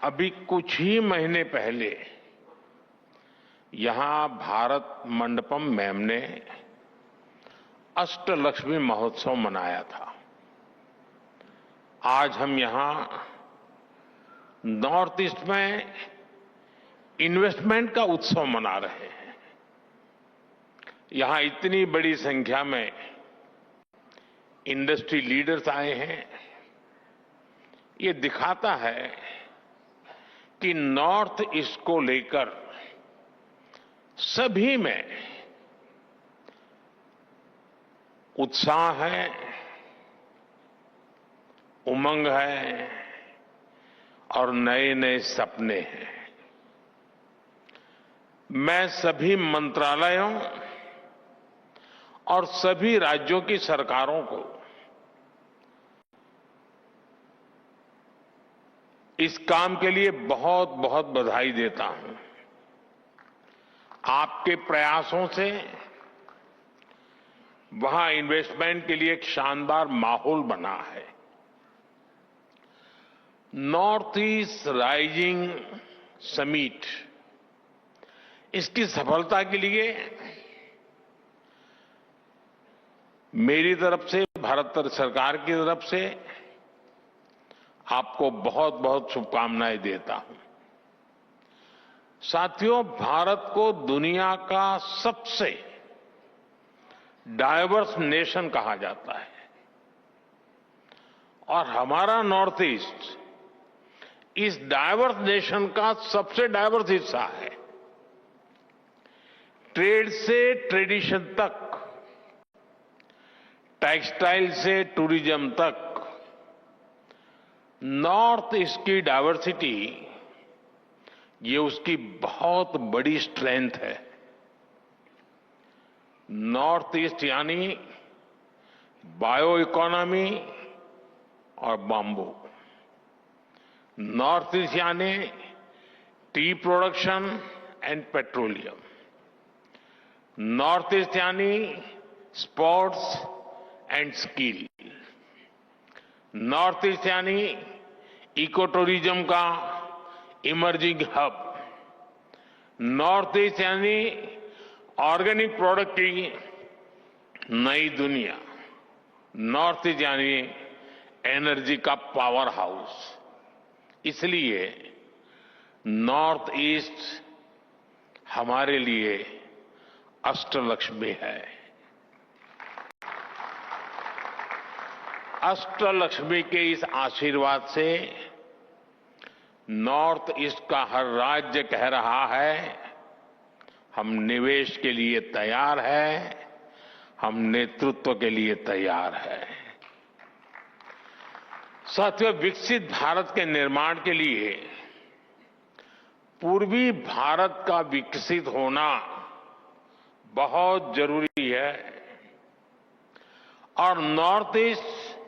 अभी कुछ ही महीने पहले यहां भारत मंडपम मैम ने अष्टलक्ष्मी महोत्सव मनाया था। आज हम यहां नॉर्थ ईस्ट में इन्वेस्टमेंट का उत्सव मना रहे हैं। यहां इतनी बड़ी संख्या में इंडस्ट्री लीडर्स आए हैं। ये दिखाता है कि नॉर्थ ईस्ट को लेकर सभी में उत्साह है, उमंग है और नए नए सपने हैं। मैं सभी मंत्रालयों और सभी राज्यों की सरकारों को इस काम के लिए बहुत बहुत बधाई देता हूं। आपके प्रयासों से वहां इन्वेस्टमेंट के लिए एक शानदार माहौल बना है। नॉर्थ ईस्ट राइजिंग समिट, इसकी सफलता के लिए मेरी तरफ से, भारत सरकार की तरफ से आपको बहुत बहुत शुभकामनाएं देता हूं। साथियों, भारत को दुनिया का सबसे डाइवर्स नेशन कहा जाता है और हमारा नॉर्थ ईस्ट इस डाइवर्स नेशन का सबसे डाइवर्स हिस्सा है। ट्रेड से ट्रेडिशन तक, टेक्सटाइल से टूरिज्म तक, नॉर्थ ईस्ट की डाइवर्सिटी ये उसकी बहुत बड़ी स्ट्रेंथ है। नॉर्थ ईस्ट यानी बायो इकोनॉमी और बाम्बू, नॉर्थ ईस्ट यानी tea production and petroleum, north east यानी sports and skill, north east यानी इको टूरिज्म का इमर्जिंग हब, नॉर्थ ईस्ट यानी ऑर्गेनिक प्रोडक्ट की नई दुनिया, नॉर्थ ईस्ट यानी एनर्जी का पावर हाउस। इसलिए नॉर्थ ईस्ट हमारे लिए अष्टलक्ष्मी है। अष्टलक्ष्मी के इस आशीर्वाद से नॉर्थ ईस्ट का हर राज्य कह रहा है, हम निवेश के लिए तैयार हैं, हम नेतृत्व के लिए तैयार हैं। साथियों, विकसित भारत के निर्माण के लिए पूर्वी भारत का विकसित होना बहुत जरूरी है और नॉर्थ ईस्ट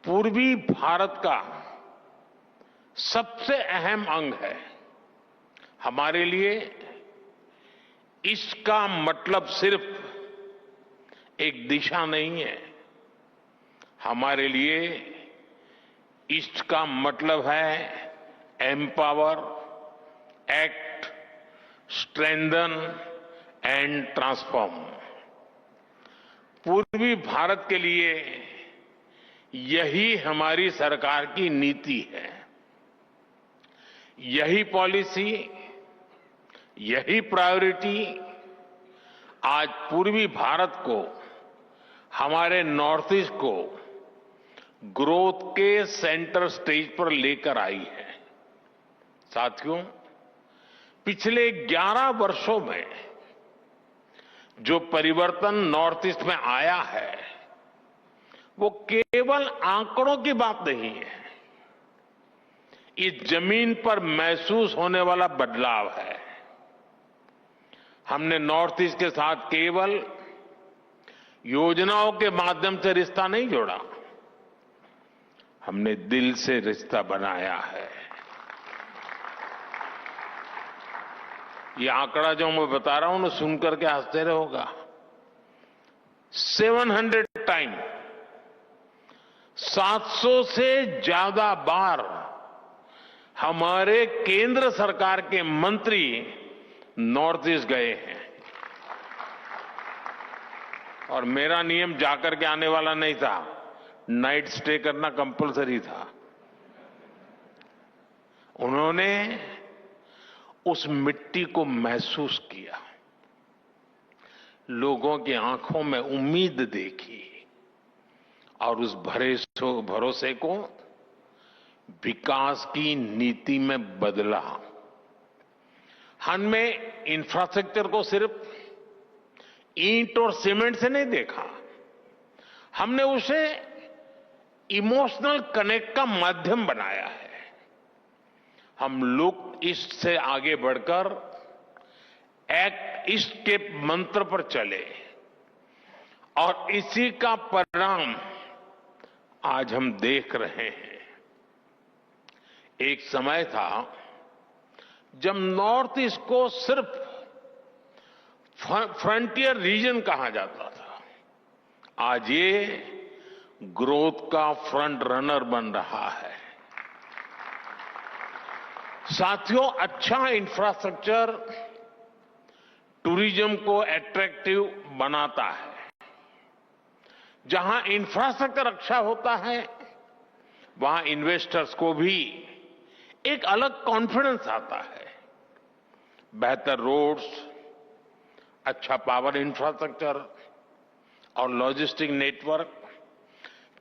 पूर्वी भारत का सबसे अहम अंग है। हमारे लिए इसका मतलब सिर्फ एक दिशा नहीं है, हमारे लिए ईस्ट का मतलब है empower, act, strengthen and transform. पूर्वी भारत के लिए यही हमारी सरकार की नीति है। यही पॉलिसी, यही प्रायोरिटी आज पूर्वी भारत को, हमारे नॉर्थ ईस्ट को ग्रोथ के सेंटर स्टेज पर लेकर आई है। साथियों, पिछले 11 वर्षों में जो परिवर्तन नॉर्थ ईस्ट में आया है वो केवल आंकड़ों की बात नहीं है, इस जमीन पर महसूस होने वाला बदलाव है। हमने नॉर्थ ईस्ट के साथ केवल योजनाओं के माध्यम से रिश्ता नहीं जोड़ा, हमने दिल से रिश्ता बनाया है। ये आंकड़ा जो मैं बता रहा हूं ना, सुनकर के आश्चर्य होगा। 700 टाइम, 700 से ज्यादा बार हमारे केंद्र सरकार के मंत्री नॉर्थ ईस्ट गए हैं और मेरा नियम जाकर के आने वाला नहीं था, नाइट स्टे करना कंपलसरी था। उन्होंने उस मिट्टी को महसूस किया, लोगों की आंखों में उम्मीद देखी और उस भरोसे को विकास की नीति में बदला। हमने इंफ्रास्ट्रक्चर को सिर्फ ईंट और सीमेंट से नहीं देखा, हमने उसे इमोशनल कनेक्ट का माध्यम बनाया है। हम लुक ईस्ट से आगे बढ़कर एक्ट ईस्ट के मंत्र पर चले और इसी का परिणाम आज हम देख रहे हैं। एक समय था जब नॉर्थ ईस्ट को सिर्फ फ्रंटियर रीजन कहा जाता था, आज ये ग्रोथ का फ्रंट रनर बन रहा है। साथियों, अच्छा इंफ्रास्ट्रक्चर टूरिज्म को अट्रैक्टिव बनाता है। जहां इंफ्रास्ट्रक्चर अच्छा होता है, वहां इन्वेस्टर्स को भी एक अलग कॉन्फिडेंस आता है। बेहतर रोड्स, अच्छा पावर इंफ्रास्ट्रक्चर और लॉजिस्टिक नेटवर्क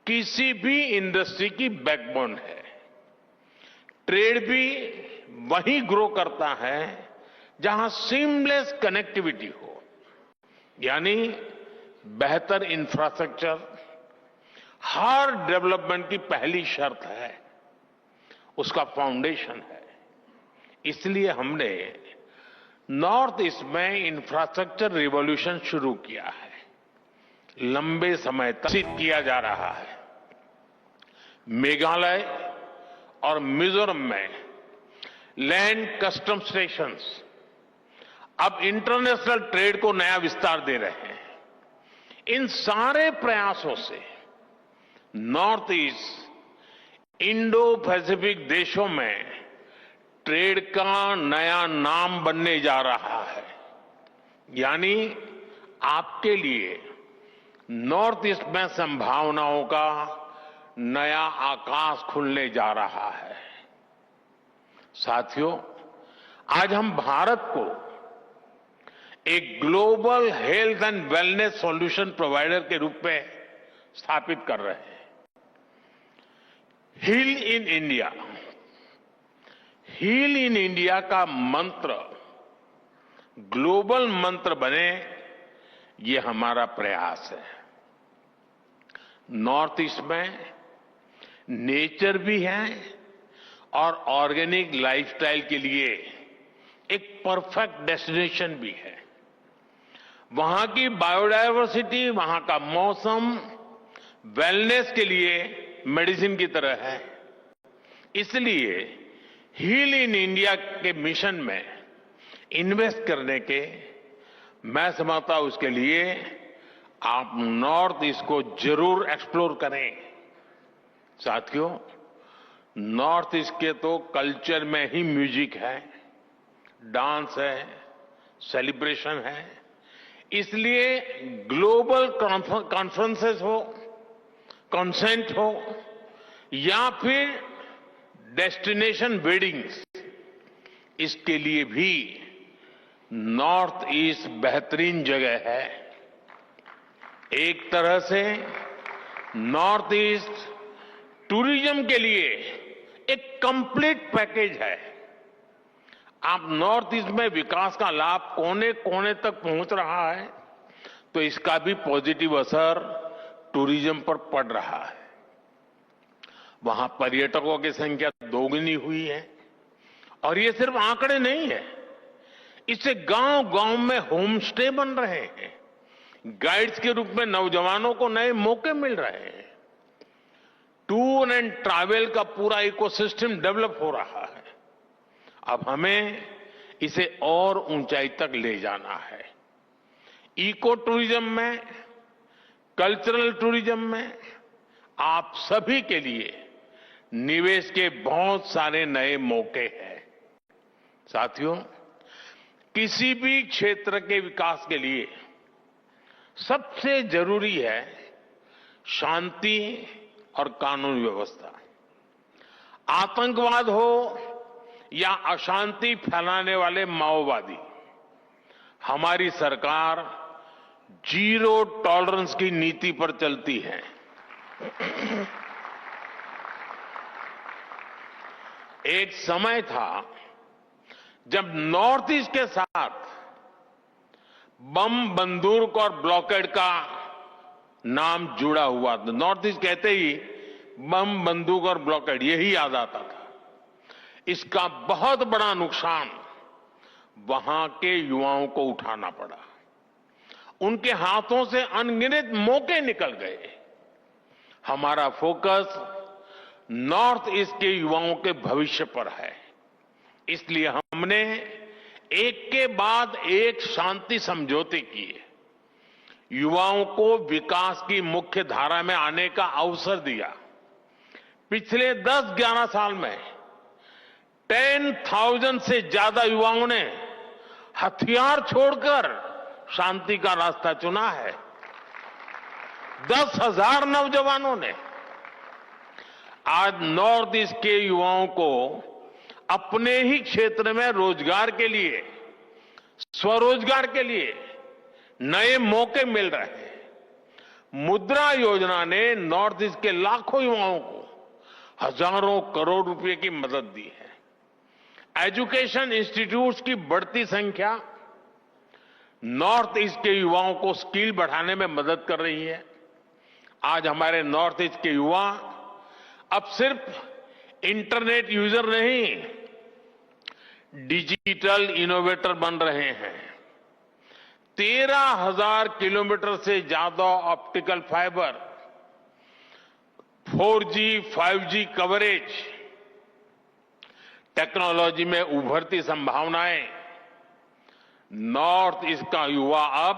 किसी भी इंडस्ट्री की बैकबोन है। ट्रेड भी वहीं ग्रो करता है जहां सीमलेस कनेक्टिविटी हो, यानी बेहतर इंफ्रास्ट्रक्चर हर डेवलपमेंट की पहली शर्त है, उसका फाउंडेशन है। इसलिए हमने नॉर्थ ईस्ट में इंफ्रास्ट्रक्चर रिवॉल्यूशन शुरू किया है। लंबे समय तक किया जा रहा है। मेघालय और मिजोरम में लैंड कस्टम स्टेशंस अब इंटरनेशनल ट्रेड को नया विस्तार दे रहे हैं। इन सारे प्रयासों से नॉर्थ ईस्ट इंडो पैसिफिक देशों में ट्रेड का नया नाम बनने जा रहा है। यानी आपके लिए नॉर्थ ईस्ट में संभावनाओं का नया आकाश खुलने जा रहा है। साथियों, आज हम भारत को एक global health and wellness solution provider के रूप में स्थापित कर रहे हैं। Heal in India, heal in India का मंत्र ग्लोबल मंत्र बने, ये हमारा प्रयास है। नॉर्थ ईस्ट में नेचर भी है और ऑर्गेनिक लाइफस्टाइल के लिए एक परफेक्ट डेस्टिनेशन भी है। वहां की बायोडायवर्सिटी, वहां का मौसम वेलनेस के लिए मेडिसिन की तरह है। इसलिए हील इन इंडिया के मिशन में इन्वेस्ट करने के मैं समझता हूं, उसके लिए आप नॉर्थ ईस्ट को जरूर एक्सप्लोर करें। साथियों, नॉर्थ ईस्ट के तो कल्चर में ही म्यूजिक है, डांस है, सेलिब्रेशन है। इसलिए ग्लोबल कॉन्फ्रेंसेस हो, कॉन्सेंट हो या फिर डेस्टिनेशन वेडिंग्स, इसके लिए भी नॉर्थ ईस्ट बेहतरीन जगह है। एक तरह से नॉर्थ ईस्ट टूरिज्म के लिए एक कंप्लीट पैकेज है। आप नॉर्थ ईस्ट में विकास का लाभ कोने कोने तक पहुंच रहा है, तो इसका भी पॉजिटिव असर टूरिज्म पर पड़ रहा है। वहां पर्यटकों की संख्या दोगुनी हुई है और ये सिर्फ आंकड़े नहीं है, इससे गांव-गांव में होम स्टे बन रहे हैं। गाइड्स के रूप में नौजवानों को नए मौके मिल रहे हैं। टूर एंड ट्रैवल का पूरा इकोसिस्टम डेवलप हो रहा है। अब हमें इसे और ऊंचाई तक ले जाना है। इको टूरिज्म में, कल्चरल टूरिज्म में आप सभी के लिए निवेश के बहुत सारे नए मौके हैं। साथियों, किसी भी क्षेत्र के विकास के लिए सबसे जरूरी है शांति और कानून व्यवस्था। आतंकवाद हो या अशांति फैलाने वाले माओवादी, हमारी सरकार जीरो टॉलरेंस की नीति पर चलती है। एक समय था जब नॉर्थ ईस्ट के साथ बम, बंदूक और ब्लॉकेड का नाम जुड़ा हुआ था। नॉर्थ ईस्ट कहते ही बम, बंदूक और ब्लॉकेड यही याद आता था। इसका बहुत बड़ा नुकसान वहां के युवाओं को उठाना पड़ा। उनके हाथों से अनगिनत मौके निकल गए। हमारा फोकस नॉर्थ ईस्ट के युवाओं के भविष्य पर है। इसलिए हमने एक के बाद एक शांति समझौते किए, युवाओं को विकास की मुख्य धारा में आने का अवसर दिया। पिछले 10-11 साल में 10,000 से ज्यादा युवाओं ने हथियार छोड़कर शांति का रास्ता चुना है। 10,000 नौजवानों ने। आज नॉर्थ ईस्ट के युवाओं को अपने ही क्षेत्र में रोजगार के लिए, स्वरोजगार के लिए नए मौके मिल रहे हैं। मुद्रा योजना ने नॉर्थ ईस्ट के लाखों युवाओं को हजारों करोड़ रुपए की मदद दी है। एजुकेशन इंस्टीट्यूट्स की बढ़ती संख्या नॉर्थ ईस्ट के युवाओं को स्किल बढ़ाने में मदद कर रही है। आज हमारे नॉर्थ ईस्ट के युवा अब सिर्फ इंटरनेट यूजर नहीं, डिजिटल इनोवेटर बन रहे हैं। 13,000 किलोमीटर से ज्यादा optical fibre, 4G, 5G coverage, technology में उभरती संभावनाएं। नॉर्थ ईस्ट का युवा अब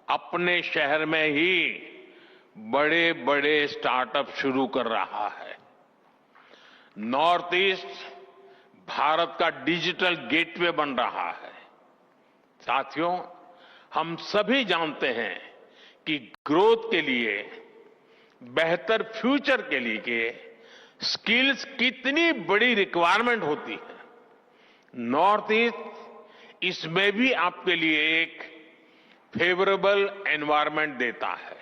अपने शहर में ही बड़े बड़े स्टार्टअप शुरू कर रहा है। नॉर्थ ईस्ट भारत का डिजिटल गेटवे बन रहा है। साथियों, हम सभी जानते हैं कि ग्रोथ के लिए, बेहतर फ्यूचर के लिए स्किल्स कितनी बड़ी रिक्वायरमेंट होती है। नॉर्थ ईस्ट इसमें भी आपके लिए एक फेवरेबल एनवायरनमेंट देता है।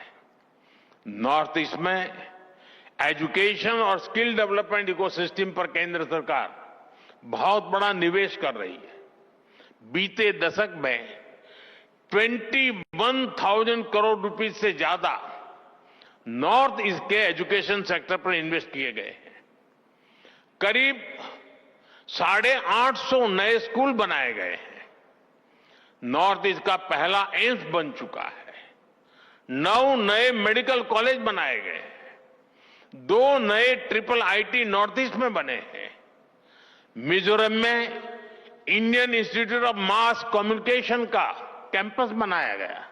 नॉर्थ ईस्ट में एजुकेशन और स्किल डेवलपमेंट इकोसिस्टम पर केंद्र सरकार बहुत बड़ा निवेश कर रही है। बीते दशक में 21,000 करोड़ रुपए से ज्यादा नॉर्थ ईस्ट के एजुकेशन सेक्टर पर इन्वेस्ट किए गए हैं। करीब 850 नए स्कूल बनाए गए हैं। नॉर्थ ईस्ट का पहला एम्स बन चुका है। 9 नए मेडिकल कॉलेज बनाए गए हैं। 2 नए ट्रिपल आईटी नॉर्थ ईस्ट में बने हैं। मिजोरम में Indian institute of mass communication का कैंपस बनाया गया।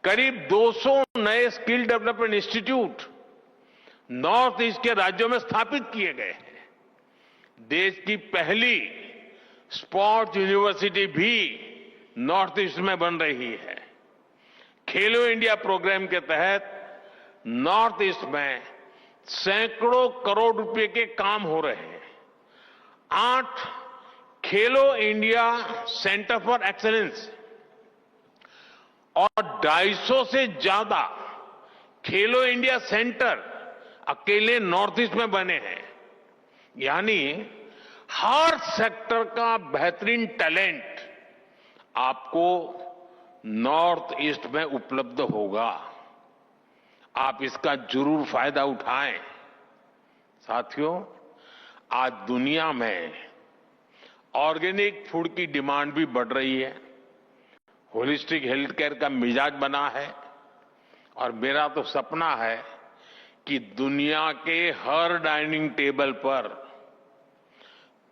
करीब 200 नए skill development institute north east के राज्यों में स्थापित किए गए हैं। देश की पहली स्पोर्ट्स यूनिवर्सिटी भी नॉर्थ ईस्ट में बन रही है। खेलो इंडिया प्रोग्राम के तहत नॉर्थ ईस्ट में सैकड़ों करोड़ रुपए के काम हो रहे हैं। 8 खेलो इंडिया सेंटर फॉर एक्सीलेंस और 250 से ज्यादा खेलो इंडिया सेंटर अकेले नॉर्थ ईस्ट में बने हैं। यानी हर सेक्टर का बेहतरीन टैलेंट आपको नॉर्थ ईस्ट में उपलब्ध होगा। आप इसका जरूर फायदा उठाएं। साथियों, आज दुनिया में ऑर्गेनिक फूड की डिमांड भी बढ़ रही है। होलिस्टिक हेल्थ केयर का मिजाज बना है और मेरा तो सपना है कि दुनिया के हर डाइनिंग टेबल पर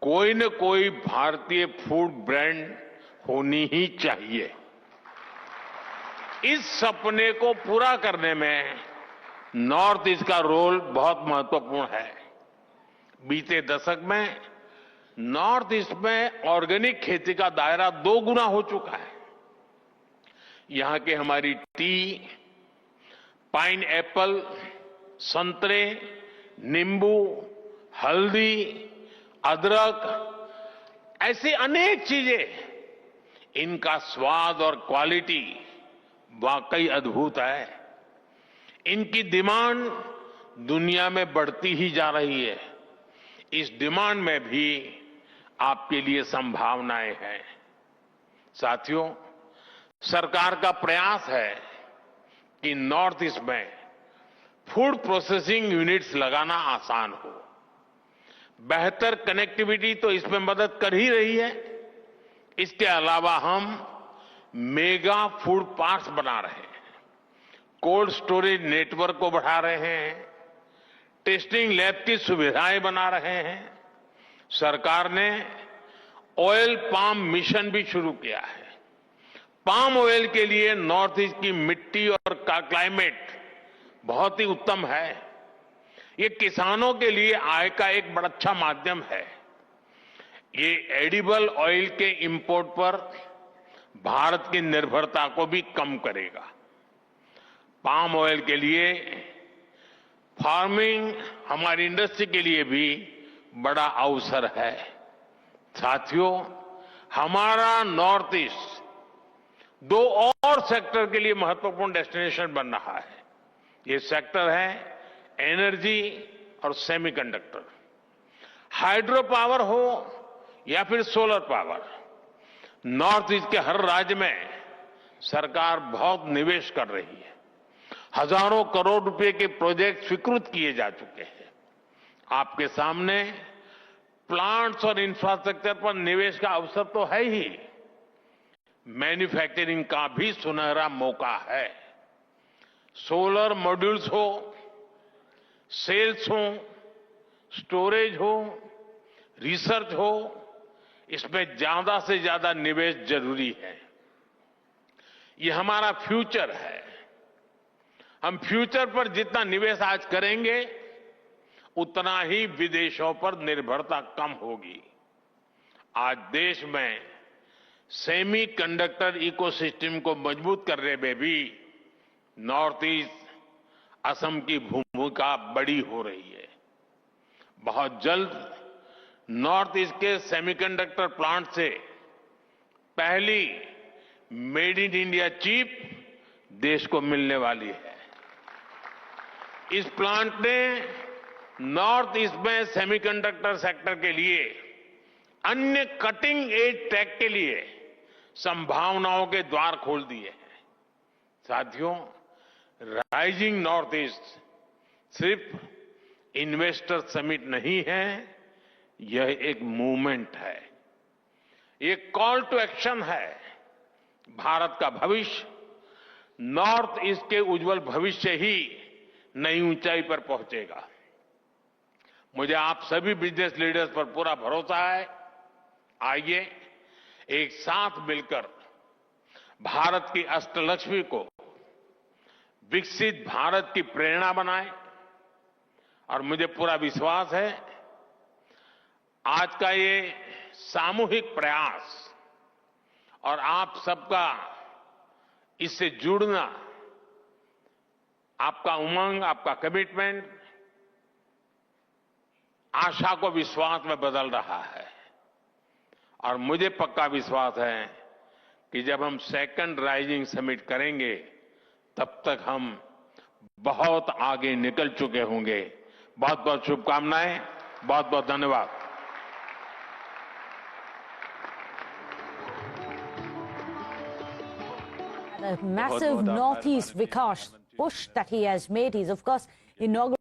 कोई न कोई भारतीय फूड ब्रांड होनी ही चाहिए। इस सपने को पूरा करने में नॉर्थ ईस्ट का रोल बहुत महत्वपूर्ण है। बीते दशक में नॉर्थ ईस्ट में ऑर्गेनिक खेती का दायरा 2 गुना हो चुका है। यहां के हमारी टी, पाइन एप्पल, संतरे, नींबू, हल्दी, अदरक, ऐसी अनेक चीजें, इनका स्वाद और क्वालिटी वाकई अद्भुत है। इनकी डिमांड दुनिया में बढ़ती ही जा रही है। इस डिमांड में भी आपके लिए संभावनाएं हैं। साथियों, सरकार का प्रयास है कि नॉर्थ ईस्ट में फूड प्रोसेसिंग यूनिट्स लगाना आसान हो। बेहतर कनेक्टिविटी तो इसमें मदद कर ही रही है। इसके अलावा हम मेगा फूड पार्क्स बना रहे हैं, कोल्ड स्टोरेज नेटवर्क को बढ़ा रहे हैं, टेस्टिंग लैब की सुविधाएं बना रहे हैं। सरकार ने ऑयल पाम मिशन भी शुरू किया है। पाम ऑयल के लिए नॉर्थ ईस्ट की मिट्टी और क्लाइमेट बहुत ही उत्तम है। ये किसानों के लिए आय का एक बड़ा अच्छा माध्यम है। ये एडिबल ऑयल के इंपोर्ट पर भारत की निर्भरता को भी कम करेगा। पाम ऑयल के लिए फार्मिंग हमारी इंडस्ट्री के लिए भी बड़ा अवसर है। साथियों, हमारा नॉर्थ ईस्ट 2 और सेक्टर के लिए महत्वपूर्ण डेस्टिनेशन बन रहा है। ये सेक्टर है एनर्जी और सेमीकंडक्टर। हाइड्रो पावर हो या फिर सोलर पावर, नॉर्थ ईस्ट के हर राज्य में सरकार बहुत निवेश कर रही है। हजारों करोड़ रुपए के प्रोजेक्ट स्वीकृत किए जा चुके हैं। आपके सामने प्लांट्स और इंफ्रास्ट्रक्चर पर निवेश का अवसर तो है ही, मैन्युफैक्चरिंग का भी सुनहरा मौका है। सोलर मॉड्यूल्स हो, सेल्स हो, स्टोरेज हो, रिसर्च हो, इसमें ज्यादा से ज्यादा निवेश जरूरी है। ये हमारा फ्यूचर है। हम फ्यूचर पर जितना निवेश आज करेंगे, उतना ही विदेशों पर निर्भरता कम होगी। आज देश में सेमीकंडक्टर इकोसिस्टम को मजबूत करने में भी नॉर्थ ईस्ट, असम की भूमिका बड़ी हो रही है। बहुत जल्द नॉर्थ ईस्ट के सेमीकंडक्टर प्लांट से पहली मेड इन इंडिया चिप देश को मिलने वाली है। इस प्लांट ने नॉर्थ ईस्ट में सेमीकंडक्टर सेक्टर के लिए, अन्य कटिंग एज टेक के लिए संभावनाओं के द्वार खोल दिए हैं। साथियों, राइजिंग नॉर्थ ईस्ट सिर्फ इन्वेस्टर समिट नहीं है, यह एक मूवमेंट है। ये कॉल टू एक्शन है। भारत का भविष्य नॉर्थ ईस्ट के उज्जवल भविष्य ही नई ऊंचाई पर पहुंचेगा। मुझे आप सभी बिजनेस लीडर्स पर पूरा भरोसा है। आइए एक साथ मिलकर भारत की अष्टलक्ष्मी को विकसित भारत की प्रेरणा बनाएं। और मुझे पूरा विश्वास है, आज का ये सामूहिक प्रयास और आप सबका इससे जुड़ना, आपका उमंग, आपका कमिटमेंट आशा को विश्वास में बदल रहा है। और मुझे पक्का विश्वास है कि जब हम सेकंड राइजिंग समिट करेंगे, तब तक हम बहुत आगे निकल चुके होंगे। बहुत बहुत शुभकामनाएं, बहुत बहुत धन्यवाद। A massive Northeast Vikas push that he has made. He's, of course, inaugurated